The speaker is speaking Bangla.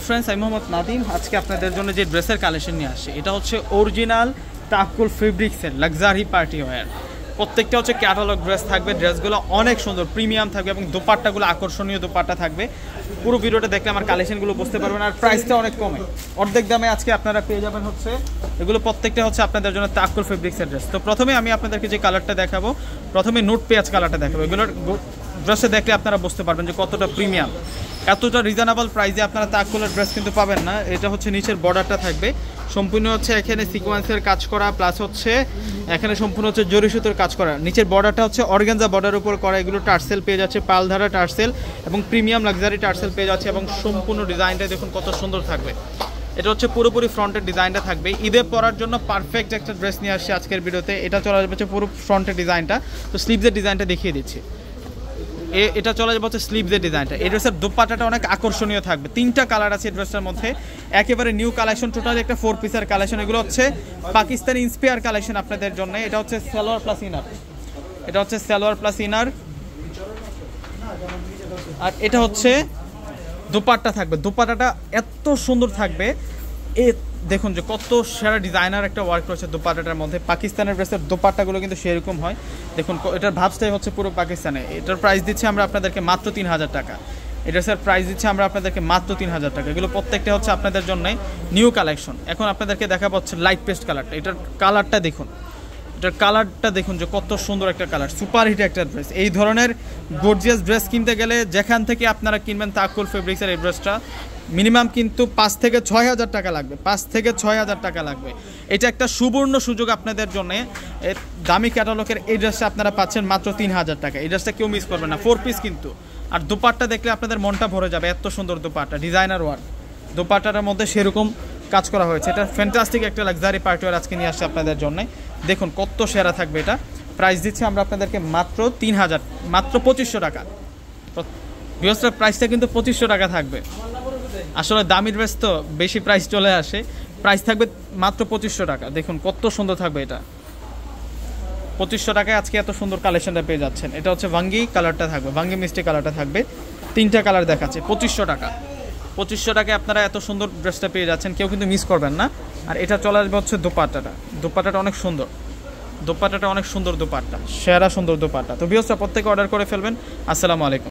ফ্রেন্ডস, আমি মোহাম্মদ নাদিম। আজকে আপনাদের জন্য যে ড্রেসের কালেকশন নিয়ে আসি, এটা হচ্ছে অরিজিনাল তাকুল ফেব্রিক্সের লাক্সারি পার্টি ওয়্যার। প্রত্যেকটা হচ্ছে ক্যাটালগ ড্রেস থাকবে। ড্রেসগুলো অনেক সুন্দর, প্রিমিয়াম থাকবে এবং দোপাট্টাগুলো আকর্ষণীয় দোপাট্টা থাকবে। পুরো ভিডিওটা দেখলে আমার কালেকশনগুলো বুঝতে পারবেন। আর প্রাইসটা অনেক কমে, অর্ধেক দামে আজকে আপনারা পেয়ে যাবেন। হচ্ছে এগুলো প্রত্যেকটা হচ্ছে আপনাদের জন্য তাকুল ফেব্রিক্সের ড্রেস। তো প্রথমে আমি আপনাদেরকে যে কালারটা দেখাবো, প্রথমে নোট পেঁয়াজ কালারটা দেখাবো। এগুলোর ড্রেসে দেখলে আপনারা বুঝতে পারবেন যে কতটা প্রিমিয়াম। এতটা রিজনেবল প্রাইসে আপনারা তাকুলের ড্রেস কিন্তু পাবেন না। এটা হচ্ছে নিচের বর্ডারটা থাকবে সম্পূর্ণ হচ্ছে এখানে সিকোয়েন্সের কাজ করা, প্লাস হচ্ছে এখানে সম্পূর্ণ হচ্ছে জরি সুতোর কাজ করা। নিচের বর্ডারটা হচ্ছে অর্গানজা বর্ডার উপর করা। এগুলো টার্সেল পেয়ে যাচ্ছে, পালধারা টার্সেল এবং প্রিমিয়াম লাক্সারি টার্সেল পেয়ে যাচ্ছে। এবং সম্পূর্ণ ডিজাইনটা দেখুন কত সুন্দর থাকবে। এটা হচ্ছে পুরোপুরি ফ্রন্টের ডিজাইনটা থাকবে। ঈদে পরার জন্য পারফেক্ট একটা ড্রেস নিয়ে আসছে আজকের ভিডিওতে। এটা চলে যাচ্ছে পুরো ফ্রন্টের ডিজাইনটা। তো স্লিভসের ডিজাইনটা দেখিয়ে দিচ্ছি। এটা চলে যাবে হচ্ছে স্লিভসের ডিজাইনটা। এই ড্রেসের দোপাট্টাটা অনেক আকর্ষণীয় থাকবে। 3টা কালার আছে এই ড্রেসটার মধ্যে, একেবারে নিউ কালেকশন, টোটালি একটা 4 পিসের কালেকশন। এগুলো হচ্ছে পাকিস্তানি ইন্সপায়ার কালেকশন আপনাদের জন্য। এটা হচ্ছে সালোয়ার প্লাস ইনার, এটা হচ্ছে সালোয়ার প্লাস ইনার, আর এটা হচ্ছে দোপাট্টা থাকবে। দোপাট্টাটা এত সুন্দর থাকবে, এ দেখুন যে কত সেরা ডিজাইনার একটা ওয়ার্ক রয়েছে দোপাট্টাটার মধ্যে। পাকিস্তানের ড্রেসের দোপাট্টাগুলো কিন্তু সেরকম হয়। দেখুন এটার ভাবটাই হচ্ছে পুরো পাকিস্তানে। এটার প্রাইস দিচ্ছে আমরা আপনাদেরকে মাত্র 3000 টাকা। এই ড্রেসের প্রাইস দিচ্ছে আমরা আপনাদেরকে মাত্র 3000 টাকা। এগুলো প্রত্যেকটা হচ্ছে আপনাদের জন্য নিউ কালেকশন। এখন আপনাদেরকে দেখাবো হচ্ছে লাইট পেস্ট কালারটা। এটার কালারটা দেখুন, এটার কালারটা দেখুন যে কত সুন্দর একটা কালার, সুপার হিট একটা ড্রেস। এই ধরনের গর্জিয়াস ড্রেস কিনতে গেলে যেখান থেকে আপনারা কিনবেন তাকুল ফেব্রিক্সের এই ড্রেসটা, মিনিমাম কিন্তু 5 থেকে 6000 টাকা লাগবে। 5 থেকে 6000 টাকা লাগবে। এটা একটা সুবর্ণ সুযোগ আপনাদের জন্য। দামি ক্যাটালগের এই ড্রেসটা আপনারা পাচ্ছেন মাত্র 3000 টাকা। এই ড্রেসটা কেউ মিস করবে না, 4 পিস কিন্তু। আর দোপাট্টা দেখলে আপনাদের মনটা ভরে যাবে, এত সুন্দর দোপাট্টা, ডিজাইনার ওয়ার্ক। দোপাট্টাটার মধ্যে সেরকম কাজ করা হয়েছে। এটা ফ্যান্টাস্টিক একটা লাক্সারি পার্টি ওয়্যার আজকে নিয়ে আসছে আপনাদের জন্য। দেখুন কত সেরা থাকবে এটা। প্রাইস দিচ্ছি আমরা আপনাদেরকে মাত্র 3000, মাত্র 2500 টাকা। বৃহস্পতিবার প্রাইসটা কিন্তু 2500 টাকা থাকবে। আসলে দামি ড্রেস তো বেশি প্রাইস চলে আসে, প্রাইস থাকবে মাত্র 2500 টাকা। দেখুন কত সুন্দর থাকবে এটা। 2500 টাকায় আজকে এত সুন্দর কালেকশনটা পেয়ে যাচ্ছেন। এটা হচ্ছে ভাঙ্গি কালারটা থাকবে, ভাঙ্গি মিষ্টি কালারটা থাকবে। 3টা কালার দেখাচ্ছে, 2500 টাকা। 2500 টাকায় আপনারা এত সুন্দর ড্রেসটা পেয়ে যাচ্ছেন, কেউ কিন্তু মিস করবেন না। আর এটা চলে আসবে হচ্ছে দোপাট্টাটা। দোপাট্টাটা অনেক সুন্দর, দোপাট্টাটা অনেক সুন্দর দোপাট্টা, সেরা সুন্দর দোপাট্টা। তো ভিউয়ার্সরা প্রত্যেকে অর্ডার করে ফেলবেন। আসসালামু আলাইকুম।